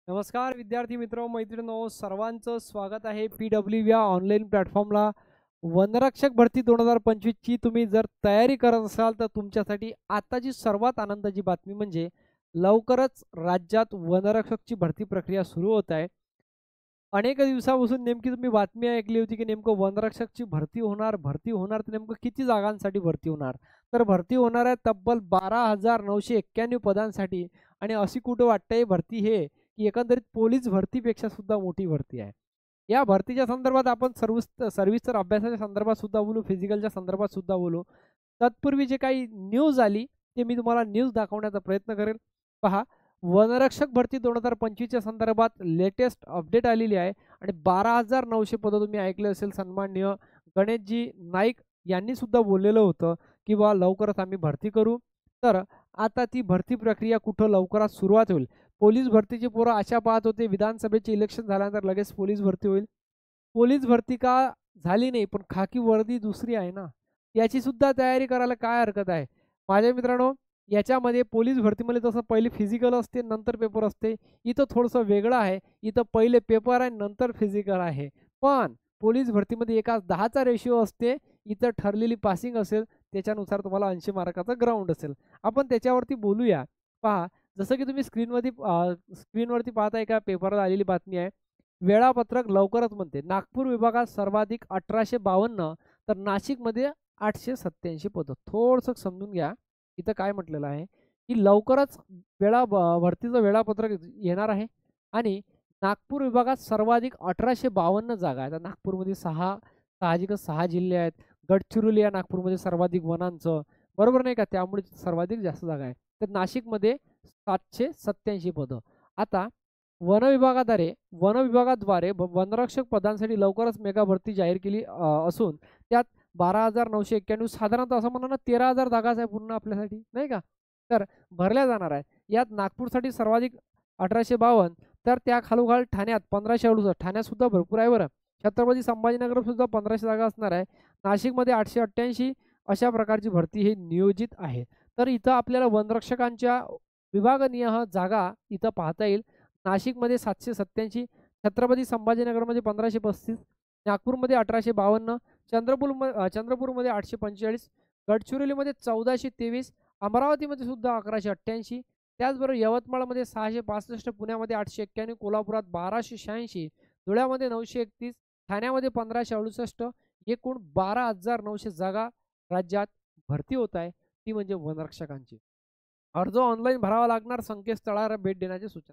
नमस्कार विद्यार्थी मित्र मैत्रिणींनो, सर्वांचं स्वागत आहे PW या ऑनलाईन प्लॅटफॉर्मला. वनरक्षक भरती 2025 ची तुम्ही जर तयारी करत असाल तर तुमच्यासाठी आताची सर्वात आनंदाची बातमी म्हणजे लवकरच राज्यात वनरक्षकची भरती प्रक्रिया सुरू होत आहे. अनेक दिवसापासून नेमकी तुम्ही बातमी ऐकली होती की नेमकं वनरक्षकची भरती होणार तर नेमकं किती जागांसाठी भरती होणार. तर भरती होणार आहे तब्बल 12,991 पदांसाठी. आणि अशी कुठं वाटतंय भरती हे की एकंदरीत पोलीस भरतीपेक्षा सुद्धा मोठी भरती आहे. या भरतीच्या संदर्भात आपण सर्व्हिसर अभ्यासाच्या संदर्भात सुद्धा बोलू, फिजिकलच्या संदर्भात सुद्धा बोलू. तत्पूर्वी जे काही न्यूज आली ते मी तुम्हाला न्यूज दाखवण्याचा प्रयत्न करेल. पहा, वनरक्षक भरती 2025च्या संदर्भात लेटेस्ट अपडेट आलेली आहे आणि 12,900 पदं तुम्ही ऐकले असेल. सन्माननीय गणेशजी नाईक यांनी सुद्धा बोललेलं होतं की बा लवकरच आम्ही भरती करू. तर आता ती भरती प्रक्रिया कुठं लवकरात सुरुवात होईल. पोलीस भरतीची पोरं आशा पाहत होते विधानसभेचे इलेक्शन झाल्यानंतर लगेच पोलीस भरती होईल. पोलीस भरती का झाली नाही, पण खाकी वर्दी दुसरी आहे ना, याची सुद्धा तयारी करायला काय हरकत आहे. माझ्या मित्रांनो, याच्यामध्ये पोलीस भरतीमध्ये तसं पहिले फिजिकल असते नंतर पेपर असते. इथं थोडंसं वेगळं आहे. इथं पहिले पेपर आहे नंतर फिजिकल आहे. पण पोलीस भरतीमध्ये एका 10चा रेशिओ असते. इथं ठरलेली पासिंग असेल, त्याच्यानुसार तुम्हाला 80 मार्काचा ग्राउंड असेल. आपण त्याच्यावरती बोलूया. पहा, जसं की तुम्ही स्क्रीनवरती पाहताय का, पेपरला आलेली बातमी आहे. वेळापत्रक लवकरच म्हणते. नागपूर विभागात सर्वाधिक 1852 तर नाशिकमध्ये 887 पदं. थोडंसं समजून घ्या. इथं काय म्हटलेलं आहे की लवकरच भरतीचं वेळापत्रक येणार आहे आणि नागपूर विभागात सर्वाधिक 1852 जागा आहेत. नागपूरमध्ये साहजिकच 6 जिल्हे आहेत. गडचिरोली या नागपूरमध्ये सर्वाधिक वनांचं, बरोबर नाही का, त्यामुळे सर्वाधिक जास्त जागा आहे. तर नाशिकमध्ये 787 पदं. आता वन विभागाद्वारे वनरक्षक पदांसाठी लवकरच मेगा भरती जाहीर केली असून त्यात 12,991 साधारणतः असं म्हणा ना 13,000 जागाच आहे पूर्ण आपल्यासाठी, नाही का. तर भरल्या जाणार आहे. यात नागपूरसाठी सर्वाधिक 1852, तर त्या खालोखाल ठाण्यात 1568, ठाण्यात सुद्धा भरपूर आहे बरं. छत्रपती संभाजीनगर सुद्धा 1500 जागा असणार आहे. नाशिकमध्ये 888. अशा प्रकारची भरती ही नियोजित आहे. तर इथं आपल्याला वनरक्षकांच्या विभागनीय जागा इथं पाहता येईल. नाशिकमध्ये 787, छत्रपती संभाजीनगरमध्ये 1535, नागपूरमध्ये 1852, चंद्रपूरमध्ये 845, गडचिरोलीमध्ये 1423, अमरावतीमध्ये सुद्धा 1188, त्याचबरोबर यवतमाळमध्ये 665, पुण्यामध्ये 891, कोल्हापुरात 1286, धुळ्यामध्ये 931, ठाण्यामध्ये 1568. एकूण 12,900 जागा राज्यात भरती होत आहे, ती म्हणजे वनरक्षकांची. अर्ज ऑनलाईन भरावा लागणार. संकेतस्थळावर भेट देण्याची सूचना.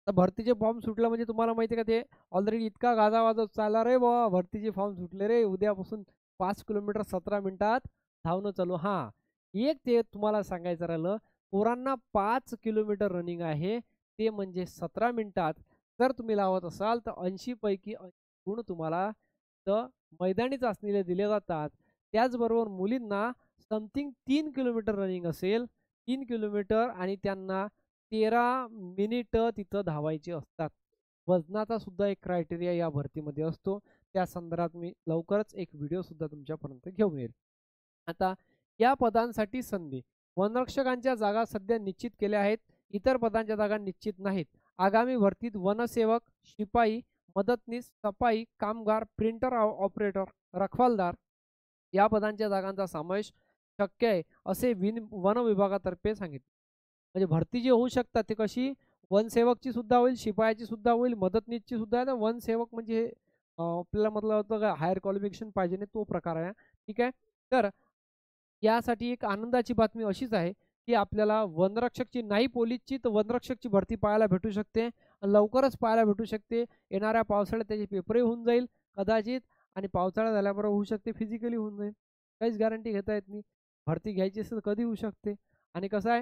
तर भरतीचे फॉर्म सुटलं म्हणजे तुम्हाला माहिती आहे का, ते ऑलरेडी इतका गाजावाजा चालला रे बाबा, भरतीचे फॉर्म सुटले रे, उद्यापासून 5 किलोमीटर 17 मिनिटात धावणं चालू. हां, एक ते तुम्हाला सांगायचं राहिलं, पोरांना 5 किलोमीटर रनिंग आहे, ते म्हणजे 17 मिनिटात. जर तुम्ही लावत असाल तर 80 पैकी 80 गुण तुम्हाला तर मैदानी चाचणीला दिले जातात. त्याचबरोबर मुलींना समथिंग 3 किलोमीटर रनिंग असेल, 3 किलोमीटर, आणि त्यांना 13 मिनिटं तिथं धावायची असतात. वजनाचा सुद्धा एक क्रायटेरिया या भरतीमध्ये असतो. त्या संदर्भात मी लवकरच एक व्हिडिओ सुद्धा तुमच्यापर्यंत घेऊन येईल. आता या पदांसाठी संधी. वनरक्षकांच्या जागा सध्या निश्चित केल्या आहेत. इतर पदांच्या जागा निश्चित नाहीत. आगामी भरतीत वनसेवक, शिपाई, मदतनीस, सफाई कामगार, प्रिंटर ऑपरेटर, रखवालदार या पदांच्या जागांचा समावेश शक्य आहे, असे वन विभागातर्फे सांगितले. म्हणजे भरती जी होऊ शकतात ते कशी, वनसेवकची सुद्धा होईल, शिपायाची सुद्धा होईल, मदतनीसची सुद्धा आहे. वनसेवक म्हणजे आपल्याला म्हटलं होतं का हायर क्वालिफिकेशन पाहिजे नाही, तो प्रकार आहे. ठीक आहे. तर यासाठी एक आनंदाची बातमी अशीच आहे की आपल्याला वनरक्षकची नाही पोलीसची तर वनरक्षकची भरती पाहायला भेटू शकते. लवकरच पाहायला भेटू शकते. येणाऱ्या पावसाळ्यात त्याचे पेपरही होऊन जाईल कदाचित, आणि पावसाळा झाल्याबरोबर होऊ शकते फिजिकली होऊन जाईल. काहीच गॅरंटी घेता येत नाही. भरती घ्यायची असेल कधी होऊ शकते. आणि कसं आहे,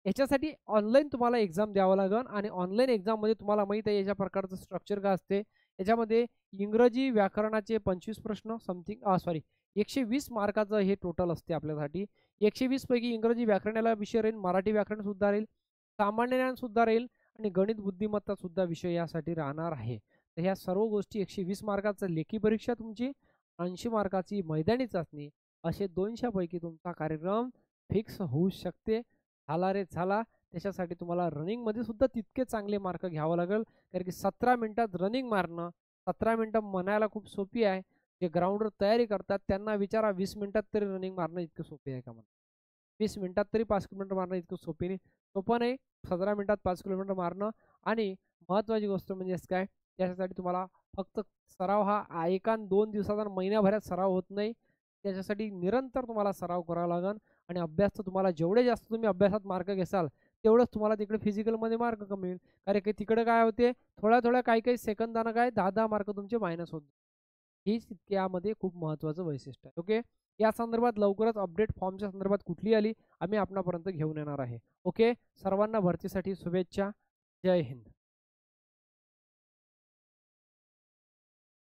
याच्यासाठी ऑनलाईन तुम्हाला एक्झाम द्यावं लागेल, आणि ऑनलाईन एक्झाममध्ये तुम्हाला माहीत आहे याच्या प्रकारचं स्ट्रक्चर काय असते. याच्यामध्ये इंग्रजी व्याकरणाचे 25 प्रश्न समथिंग 120 मार्काचं हे टोटल असते आपल्यासाठी. 120 पैकी इंग्रजी व्याकरणाला विषय राहील, मराठी व्याकरण सुद्धा राहील, सामान्य ज्ञान सुद्धा राहील, आणि गणित बुद्धिमत्ता सुद्धा विषय यासाठी राहणार आहे. तर ह्या सर्व गोष्टी 120 मार्काचं लेखी परीक्षा तुमची, 80 मार्काची मैदानी चाचणी, असे 200 पैकी तुमचा कार्यक्रम फिक्स होऊ शकते. झाला रे झाला. त्याच्यासाठी तुम्हाला रनिंगमध्ये सुद्धा तितके चांगले मार्क घ्यावं लागेल. कारण की 17 मिनिटात रनिंग मारणं, 17 मिनिटं म्हणायला खूप सोपी आहे. जे ग्राउंडवर तयारी करतात त्यांना विचारा 20 मिनिटात तरी रनिंग मारणं इतकं सोपे आहे का म्हणून. 20 मिनिटात तरी 5 किलोमीटर मारणं इतकं सोपं नाही. 17 मिनिटात 5 किलोमीटर मारणं. आणि महत्त्वाची गोष्ट म्हणजे काय, त्याच्यासाठी तुम्हाला फक्त सराव हा 1 आणि 2 दिवसाचा आणि महिन्याभरात सराव होत नाही. त्याच्यासाठी निरंतर तुम्हाला सराव करावा लागेल. आणि अभ्यास तर तुम्हाला जेवढे जास्त तुम्ही अभ्यासात मार्क घेसाल, तेवढंच तुम्हाला तिकडे फिजिकलमध्ये मार्क कमी होईल. कारण की तिकडे काय होते, थोड्या-थोड्या काही-काही सेकंदानं काय 10-10 मार्क तुमचे मायनस होतात. हीच यामध्ये खूप महत्त्वाचं वैशिष्ट्य आहे. ओके. या संदर्भात लवकरच अपडेट फॉर्मच्या संदर्भात कुठली आली, आम्ही आपणापर्यंत घेऊन येणार आहे. ओके. सर्वांना भरतीसाठी शुभेच्छा. जय हिंद.